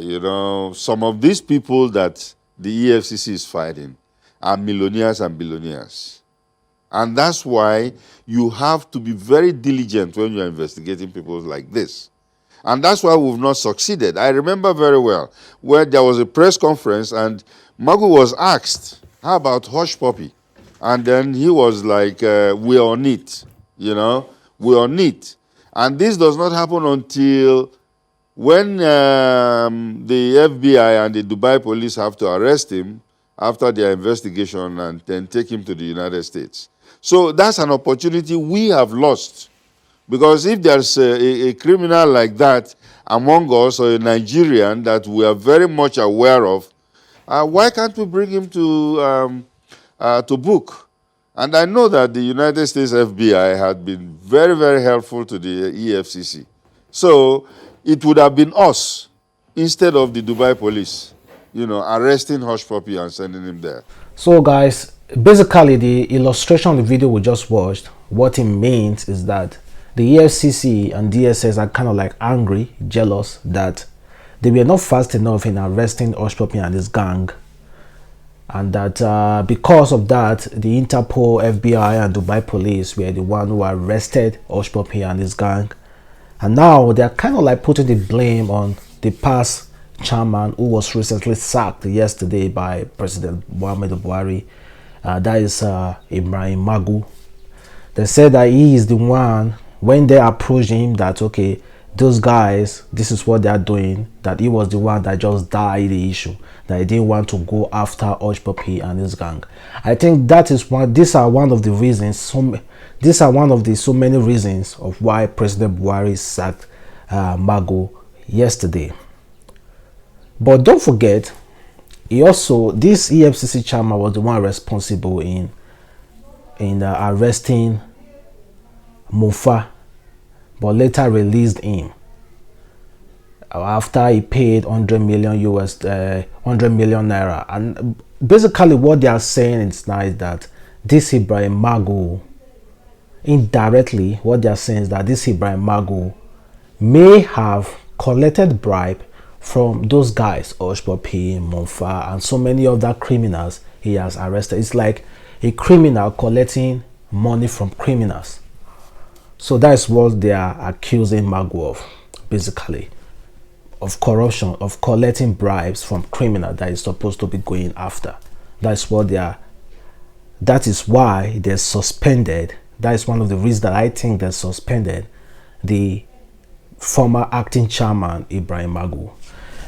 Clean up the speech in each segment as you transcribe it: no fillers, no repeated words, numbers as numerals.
You know, some of these people that the EFCC is fighting are millionaires and billionaires. And that's why you have to be very diligent when you're investigating people like this. And that's why we've not succeeded. I remember very well where there was a press conference and Magu was asked, how about Hushpuppi? And then he was like, we're on it, you know, we're on it. And this does not happen until when the FBI and the Dubai police have to arrest him after their investigation and then take him to the United States. So that's an opportunity we have lost. Because if there's a criminal like that among us, or a Nigerian that we are very much aware of, why can't we bring him to book? And I know that the United States FBI had been very, very helpful to the EFCC. So it would have been us instead of the Dubai police, you know, arresting Hushpuppi and sending him there. So guys, basically the illustration of the video we just watched, what it means is that the EFCC and DSS are kind of like angry, jealous that they were not fast enough in arresting Hushpuppi and his gang, and that because of that, the Interpol, FBI and Dubai police were the one who arrested Hushpuppi and his gang. And now they're kind of like putting the blame on the past chairman who was recently sacked yesterday by President Muhammadu Buhari. That is Ibrahim Magu. They said that he is the one, when they approached him, that okay, those guys, this is what they are doing, that he was the one that just died the issue, that he didn't want to go after Hushpuppi and his gang. I think that is one, these are one of the reasons, these are one of the so many reasons of why President Buhari sacked Magu yesterday. But don't forget, he also, this EFCC chairman was the one responsible in arresting Mompha, but later released him after he paid 100 million naira. And basically what they are saying is now is that this Ibrahim Magu, indirectly what they are saying is that this Ibrahim Magu may have collected bribe from those guys, Hushpuppi, Mompha, and so many other criminals he has arrested. It's like a criminal collecting money from criminals. So that's what they are accusing Magu of, basically, of corruption, of collecting bribes from criminal that is supposed to be going after. That's what they are. That is why they're suspended. That is one of the reasons that I think they suspended the former acting chairman Ibrahim Magu.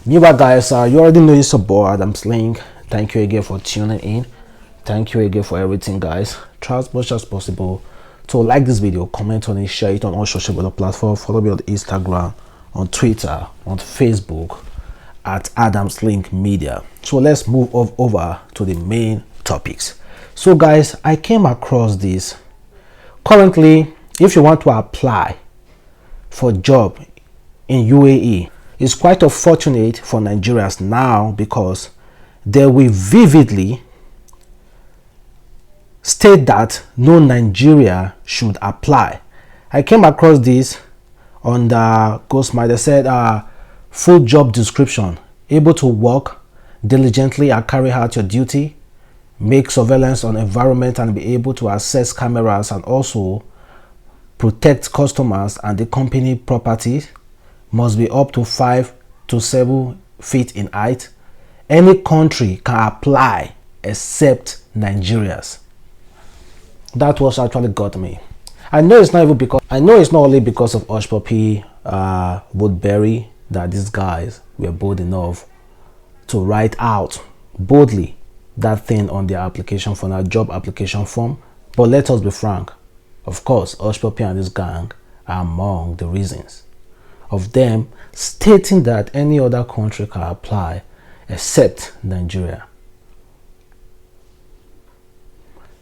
Meanwhile, guys, you already know it's your boy Adamslink. Thank you again for tuning in. Thank you again for everything, guys. Try as much as possible to like this video, comment on it, share it on all social media platforms. Follow me on Instagram, on Twitter, on Facebook at adamslinkmedia. So let's move over to the main topics. So guys, I came across this. Currently, if you want to apply for a job in UAE, it's quite unfortunate for Nigerians now because they will vividly state that no Nigeria should apply. I came across this on the Ghostmile. They said full job description: able to work diligently and carry out your duty, make surveillance on environment and be able to access cameras and also protect customers and the company property, must be up to 5 to 7 feet in height. Any country can apply except Nigeria's. That was actually got me. I know it's not even because, I know it's not only because of Hushpuppi, Woodberry, that these guys were bold enough to write out boldly that thing on their application form, our job application form. But let us be frank, of course, Hushpuppi and his gang are among the reasons of them stating that any other country can apply except Nigeria.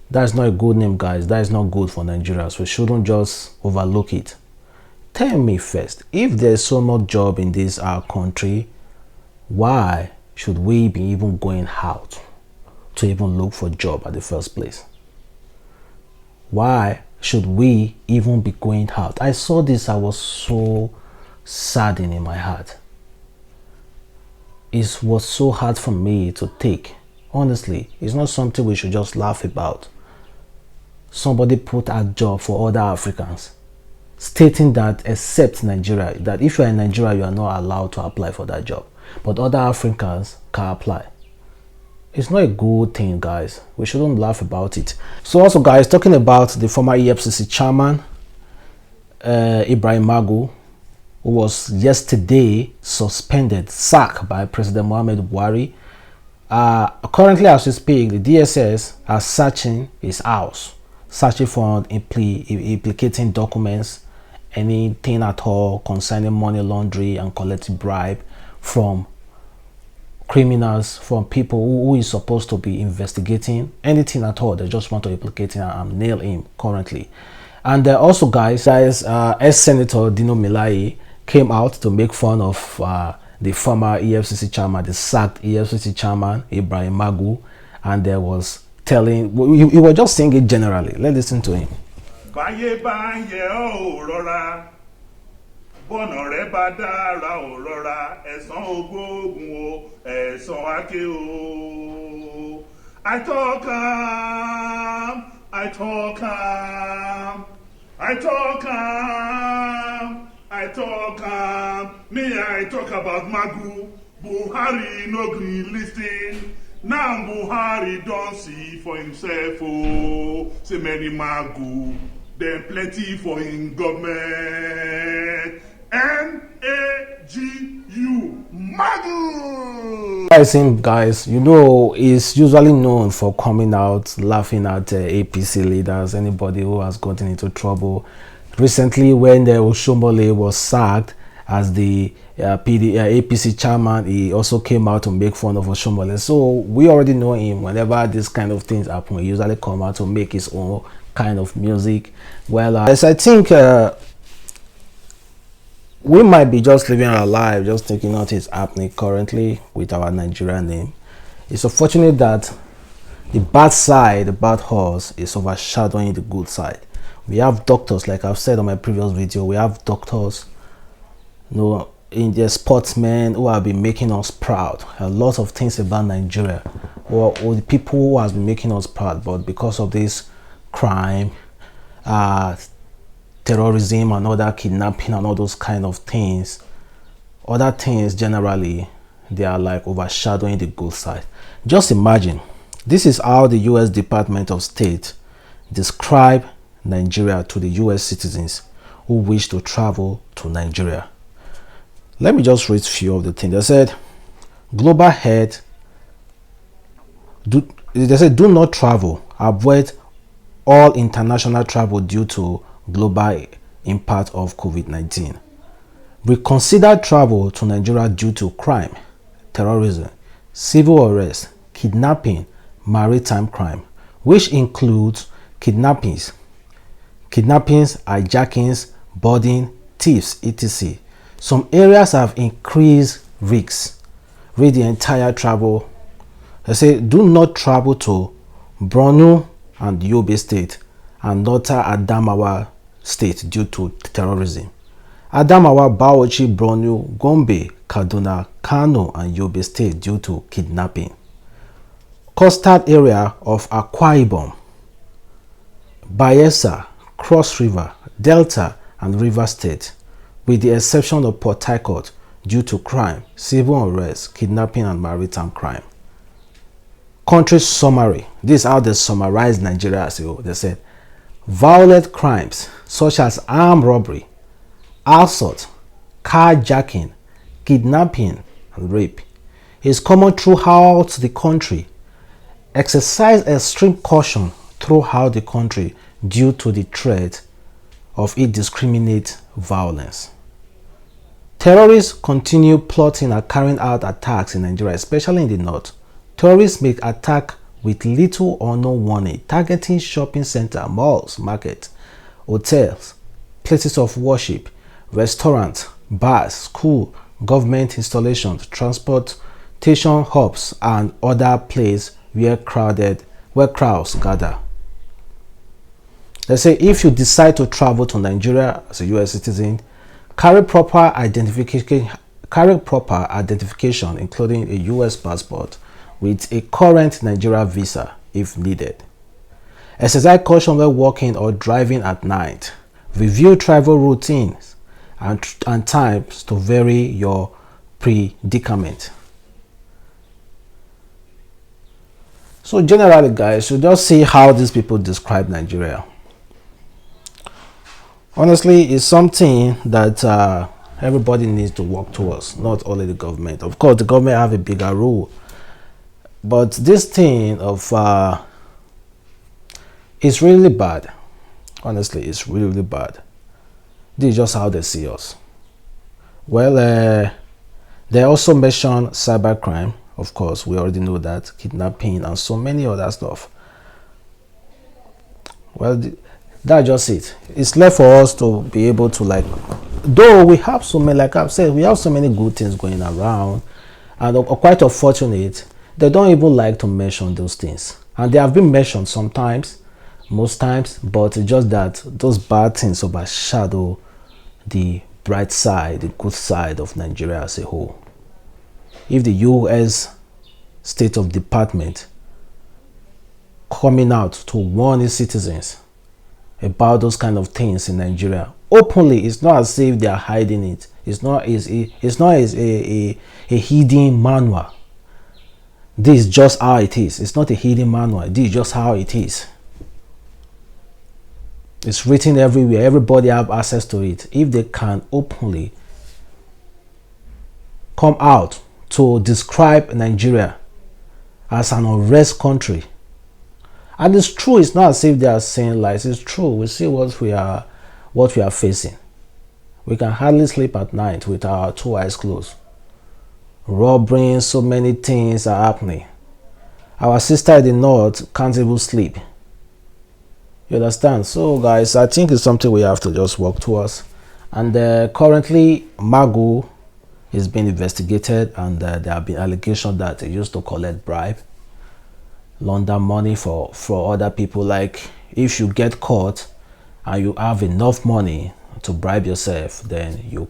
That's not a good name, guys. That is not good for Nigerians. We shouldn't just overlook it. Tell me first, if there's so much job in this our country, why should we be even going out to even look for a job at the first place? Why should we even be going out? I saw this, I was so saddened in my heart. was so hard for me to take. Honestly, it's not something we should just laugh about. Somebody put a job for other Africans, stating that except Nigeria, that if you are in Nigeria, you are not allowed to apply for that job, but other Africans can apply. It's not a good thing, guys. We shouldn't laugh about it. So also, guys, talking about the former EFCC chairman, Ibrahim Magu, who was yesterday suspended, sacked by President Muhammadu Buhari. Currently, as we speak, the DSS are searching his house, searching for implicating documents, anything at all concerning money laundering and collecting bribe from criminals, from people who is supposed to be investigating, anything at all. They just want to implicate him and nail him currently. And also, guys, ex-Senator Dino Melaye came out to make fun of the former EFCC chairman, the sacked EFCC chairman, Ibrahim Magu, and there was telling, he was just saying it generally. Let's listen to him. I talk about Magu. Buhari no gree listen. Now Buhari don't see for himself. Oh, say many Magu, then plenty for him government. M-A-G-U, Magu. I think, guys, you know, is usually known for coming out laughing at APC leaders, anybody who has gotten into trouble. Recently, when Oshomole was sacked as the APC chairman, he also came out to make fun of Oshomole. So we already know him. Whenever this kind of things happen, he usually come out to make his own kind of music. Well, as I think we might be just living our life, just thinking what is happening currently with our Nigerian name. It's unfortunate that the bad side, the bad horse, is overshadowing the good side. We have doctors, like I've said on my previous video, we have doctors, you know, in the sportsmen who have been making us proud. A lot of things about Nigeria, or the people who have been making us proud, but because of this crime, terrorism and other kidnapping and all those kind of things, other things generally, they are like overshadowing the good side. Just imagine, this is how the US Department of State describe Nigeria to the US citizens who wish to travel to Nigeria. Let me just read a few of the things. They said, global head, they said, do not travel, avoid all international travel due to global impact of COVID-19. Reconsider travel to Nigeria due to crime, terrorism, civil arrest, kidnapping, maritime crime, which includes kidnappings, hijackings, boarding, thieves, etc. Some areas have increased risks. Read the entire travel. They say, do not travel to Borno and Yobe State and Northern Adamawa State due to terrorism. Adamawa, Bauchi, Borno, Gombe, Kaduna, Kano, and Yobe State due to kidnapping. Coastal area of Akwa Ibom, Bayelsa, Cross River, Delta, and River State, with the exception of Port Harcourt due to crime, civil unrest, kidnapping, and maritime crime. Country summary. This is how they summarize Nigeria. So they said, violent crimes such as armed robbery, assault, carjacking, kidnapping, and rape is common throughout the country. Exercise extreme caution throughout the country due to the threat of indiscriminate violence. Terrorists continue plotting and carrying out attacks in Nigeria, especially in the north. Terrorists may attack with little or no warning, targeting shopping centers, malls, markets, hotels, places of worship, restaurants, bars, schools, government installations, transportation hubs, and other places where crowds gather. They say if you decide to travel to Nigeria as a US citizen, carry proper identification carry proper identification, including a US passport with a current Nigeria visa if needed. Exercise caution when walking or driving at night. Review travel routines and times to vary your predicament. So generally, guys, you just see how these people describe Nigeria. Honestly, it's something that everybody needs to work towards, not only the government. Of course, the government have a bigger role, but this thing of it's really bad. Honestly, it's really bad. This is just how they see us. Well, they also mention cybercrime. Of course, we already know that, kidnapping and so many other stuff. Well, that's just it. It's left for us to be able to, like, though we have so many, like I've said, we have so many good things going around, and quite unfortunate, they don't even like to mention those things. And they have been mentioned sometimes, most times, but it's just that those bad things overshadow the bright side, the good side of Nigeria as a whole. If the US State of Department coming out to warn its citizens about those kind of things in Nigeria openly, it's not as if they are hiding it. It's not as a hidden manual. This is just how it is. It's not a hidden manual. This is just how it is. It's written everywhere. Everybody have access to it. If they can openly come out to describe Nigeria as an unrest country, and it's true, it's not as if they are saying lies. It's true. We see what we are facing. We can hardly sleep at night with our two eyes closed. Robbery, so many things are happening. Our sister in the north can't even sleep. You understand? So guys, I think it's something we have to just work towards. And currently Magu is being investigated, and there have been allegations that they used to collect bribe, launder money for other people. Like, if you get caught and you have enough money to bribe yourself, then you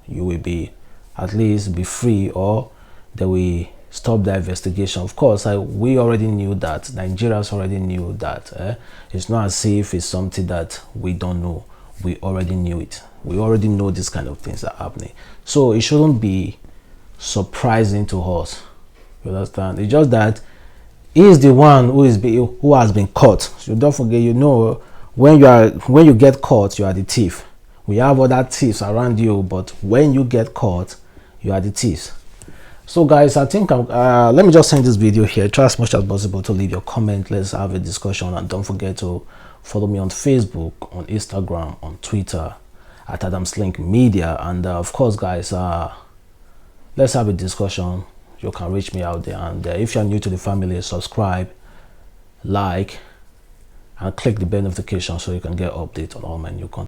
will be at least be free, or they will stop the investigation. Of course, we already knew that. Nigerians already knew that. It's not as if it's something that we don't know. We already knew it. We already know this kind of things are happening. So it shouldn't be surprising to us. You understand? It's just that he is the one who has been caught. So don't forget, you know, when you get caught, you are the thief. We have other thieves around you, but when you get caught, you are the thieves. So guys, I think let me just end this video here. Try as much as possible to leave your comment. Let's have a discussion, and don't forget to follow me on Facebook, on Instagram, on Twitter at adamslinkmedia. And of course, guys, let's have a discussion. You can reach me out there, and if you're new to the family, subscribe, like, and click the bell notification so you can get updates on all my new content.